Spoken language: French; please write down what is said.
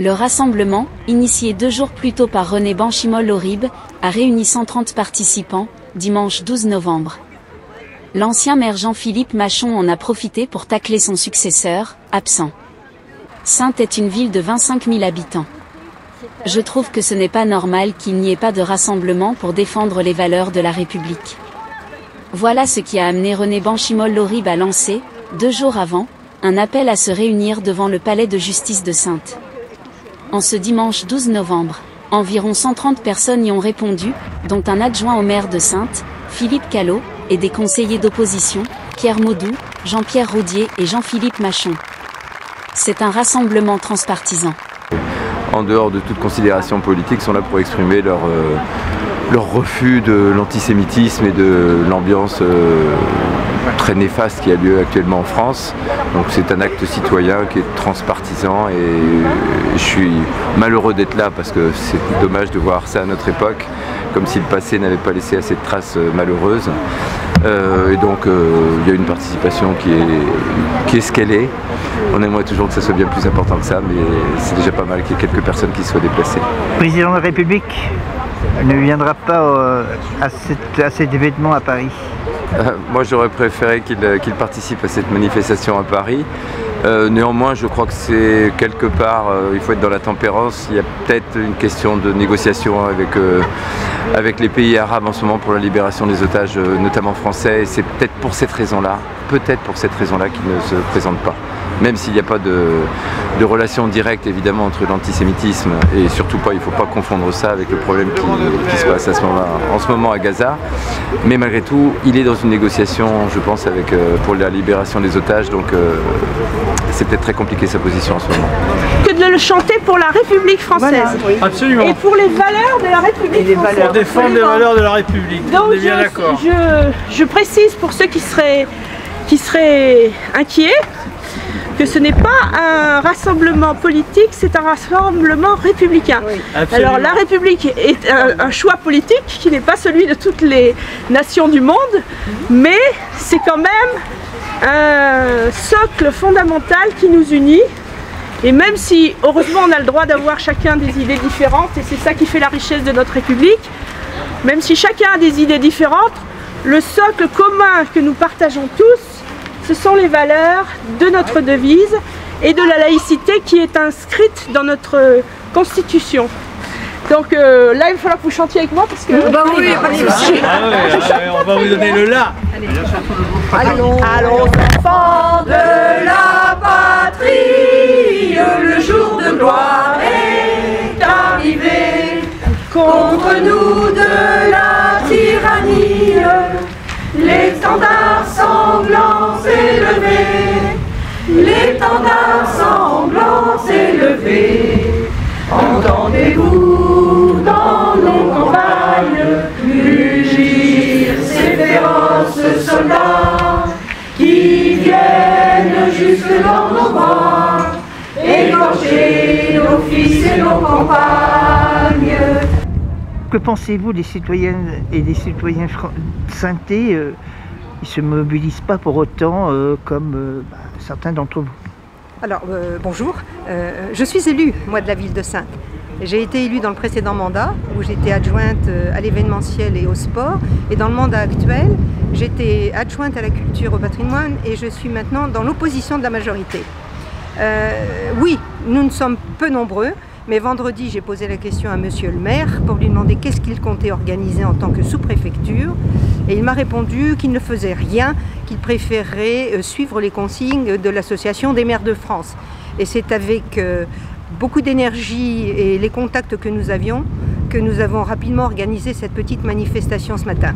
Le rassemblement, initié 2 jours plus tôt par René Banchimol-Auribe, a réuni 130 participants, dimanche 12 novembre. L'ancien maire Jean-Philippe Machon en a profité pour tacler son successeur, absent. Saintes est une ville de 25 000 habitants. Je trouve que ce n'est pas normal qu'il n'y ait pas de rassemblement pour défendre les valeurs de la République. Voilà ce qui a amené René Banchimol-Auribe à lancer, 2 jours avant, un appel à se réunir devant le palais de justice de Saintes. En ce dimanche 12 novembre, environ 130 personnes y ont répondu, dont un adjoint au maire de Saintes, Philippe Callot, et des conseillers d'opposition, Pierre Maudou, Jean-Pierre Roudier et Jean-Philippe Machon. C'est un rassemblement transpartisan. En dehors de toute considération politique, sont là pour exprimer leur refus de l'antisémitisme et de l'ambiance très néfaste qui a lieu actuellement en France. Donc c'est un acte citoyen qui est transpartisan et je suis malheureux d'être là parce que c'est dommage de voir ça à notre époque, comme si le passé n'avait pas laissé assez de traces malheureuses. Et donc il y a une participation qui est ce qu'elle est. On aimerait toujours que ça soit bien plus important que ça, mais c'est déjà pas mal qu'il y ait quelques personnes qui soient déplacées. Le président de la République ne viendra pas à cet événement à Paris. Moi j'aurais préféré qu'il participe à cette manifestation à Paris. Néanmoins je crois que c'est quelque part, il faut être dans la tempérance. Il y a peut-être une question de négociation avec les pays arabes en ce moment pour la libération des otages, notamment français. Et c'est peut-être pour cette raison-là qu'il ne se présente pas. Même s'il n'y a pas de relation directe évidemment entre l'antisémitisme et surtout pas, il ne faut pas confondre ça avec le problème qui se passe en ce moment à Gaza. Mais malgré tout, il est dans une négociation, je pense, pour la libération des otages, donc c'est peut-être très compliqué sa position en ce moment. Que de le chanter pour la République française. Voilà, oui. Absolument. Et pour les valeurs de la République française. Pour défendre les valeurs de la République. Donc on est bien d'accord. Je précise pour ceux qui seraient inquiets, que ce n'est pas un rassemblement politique, c'est un rassemblement républicain. Oui. Alors la République est un choix politique qui n'est pas celui de toutes les nations du monde, mais c'est quand même un socle fondamental qui nous unit. Et même si, heureusement, on a le droit d'avoir chacun des idées différentes, et c'est ça qui fait la richesse de notre République, même si chacun a des idées différentes, le socle commun que nous partageons tous, ce sont les valeurs de notre devise et de la laïcité qui est inscrite dans notre Constitution. Donc là, il va falloir que vous chantiez avec moi parce que... Bah oui, on va vous donner le la. Allons, enfants de la patrie, le jour de gloire est arrivé. Contre nous de la tyrannie, l'étendard sanglant s'est levé, l'étendard sanglant s'est levé. Entendez-vous dans nos campagnes mugir ces féroces soldats qui viennent jusque dans nos bras, égorger nos fils et nos compagnes. Que pensez-vous des citoyennes et des citoyens saintais? Ils ne se mobilisent pas pour autant comme certains d'entre vous. Alors, bonjour. Je suis élue, moi, de la ville de Saintes. J'ai été élue dans le précédent mandat, où j'étais adjointe à l'événementiel et au sport. Et dans le mandat actuel, j'étais adjointe à la culture, au patrimoine, et je suis maintenant dans l'opposition de la majorité. Oui, nous ne sommes peu nombreux. Mais vendredi, j'ai posé la question à monsieur le maire pour lui demander qu'est-ce qu'il comptait organiser en tant que sous-préfecture. Et il m'a répondu qu'il ne faisait rien, qu'il préférerait suivre les consignes de l'Association des maires de France. Et c'est avec beaucoup d'énergie et les contacts que nous avions rapidement organisé cette petite manifestation ce matin.